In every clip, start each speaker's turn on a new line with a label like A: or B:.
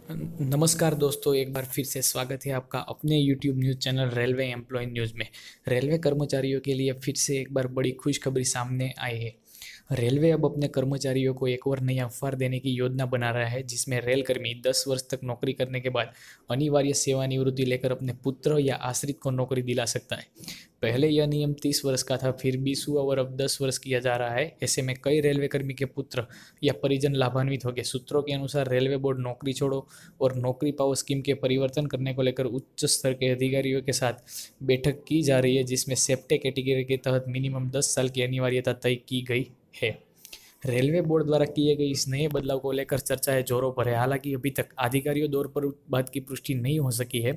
A: नमस्कार दोस्तों, एक बार फिर से स्वागत है आपका अपने YouTube news channel railway employ news में। रेलवे कर्मचारियों के लिए फिर से एक बार बड़ी खुशखबरी सामने आई है। रेलवे अब अपने कर्मचारियों को एक और नई ऑफर देने की योजना बना रहा है, जिसमें रेलकर्मी 10 वर्ष तक नौकरी करने के बाद अनिवार्य सेवानिवृत्ति लेकर अपने पुत्र या आश्रित को नौकरी दिला सकता है। पहले यह नियम 30 वर्ष का था, फिर 20 हुआ और अब 10 वर्ष किया जा रहा है। ऐसे में कई रेलवे कर्मी के पुत्र या परिजन लाभान्वित हो गए। सूत्रों के अनुसार रेलवे बोर्ड नौकरी छोड़ो और नौकरी पाओ स्कीम के परिवर्तन करने को लेकर उच्च स्तर के अधिकारियों के साथ बैठक की जा रही है, जिसमें सेफ्टे कैटेगरी के तहत मिनिमम 10 साल की अनिवार्यता तय की गई है। रेलवे बोर्ड द्वारा किए गए इस नए बदलाव को लेकर चर्चाएं जोरों पर है। हालांकि अभी तक आधिकारिक तौर पर बात की पुष्टि नहीं हो सकी है,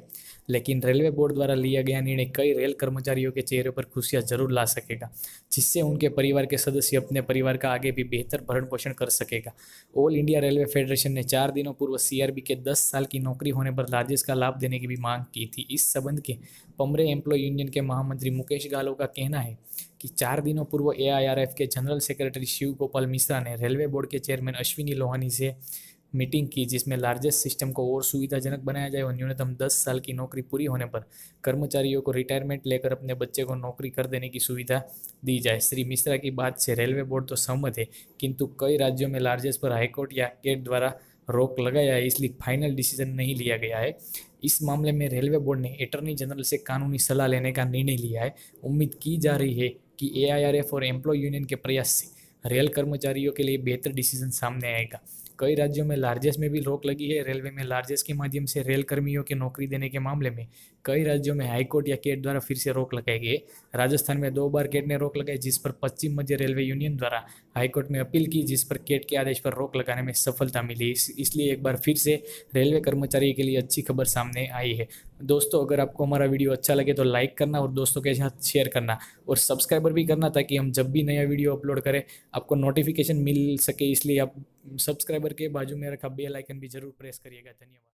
A: लेकिन रेलवे बोर्ड द्वारा लिया गया निर्णय कई रेल कर्मचारियों के चेहरे पर खुशियां जरूर ला सकेगा, जिससे उनके परिवार के सदस्य अपने परिवार का आगे भी बेहतर भरण पोषण कर सकेगा। ऑल इंडिया रेलवे फेडरेशन ने 4 दिनों पूर्व सीआरबी के 10 साल की नौकरी होने पर राजेश का लाभ देने की भी मांग की थी। इस संबंध के पमरे एम्प्लॉय यूनियन के महामंत्री मुकेश गालो का कहना है कि 4 दिनों पूर्व एआईआरएफ के जनरल सेक्रेटरी शिव गोपाल मिश्रा ने रेलवे बोर्ड के चेयरमैन अश्विनी लोहानी से मीटिंग की, जिसमें लार्जेस्ट सिस्टम को और सुविधाजनक बनाया जाए और न्यूनतम 10 साल की नौकरी पूरी होने पर कर्मचारियों को रिटायरमेंट लेकर अपने बच्चे को नौकरी कर देने की सुविधा दी जाए। श्री मिश्रा की बात से रेलवे बोर्ड तो सहमत है, किंतु कई राज्यों में लार्जेस्ट पर हाईकोर्ट या केट द्वारा रोक लगाया है, इसलिए फाइनल डिसीजन नहीं लिया गया है। इस मामले में रेलवे बोर्ड ने अटॉर्नी जनरल से कानूनी सलाह लेने का निर्णय लिया है। उम्मीद की जा रही है कि एआईआरएफ और एम्प्लॉय यूनियन के प्रयास से रेल कर्मचारियों के लिए बेहतर डिसीजन सामने आएगा। कई राज्यों में लार्जेस्ट में भी रोक लगी है। रेलवे में लार्जेस्ट के माध्यम से रेल कर्मियों की नौकरी देने के मामले में कई राज्यों में हाईकोर्ट या केट द्वारा फिर से रोक लगाई गई है। राजस्थान में 2 बार केट ने रोक लगाई, जिस पर पश्चिम मध्य रेलवे यूनियन द्वारा हाईकोर्ट में अपील की, जिस पर केट के आदेश पर रोक लगाने में सफलता मिली। इसलिए एक बार फिर से रेलवे कर्मचारी के लिए अच्छी खबर सामने आई है। दोस्तों, अगर आपको हमारा वीडियो अच्छा लगे तो लाइक करना और दोस्तों के साथ शेयर करना और सब्सक्राइबर भी करना, ताकि हम जब भी नया वीडियो अपलोड करें आपको नोटिफिकेशन मिल सके। इसलिए आप सब्सक्राइबर के बाजू में रखा बेल आइकन भी जरूर प्रेस करिएगा। धन्यवाद।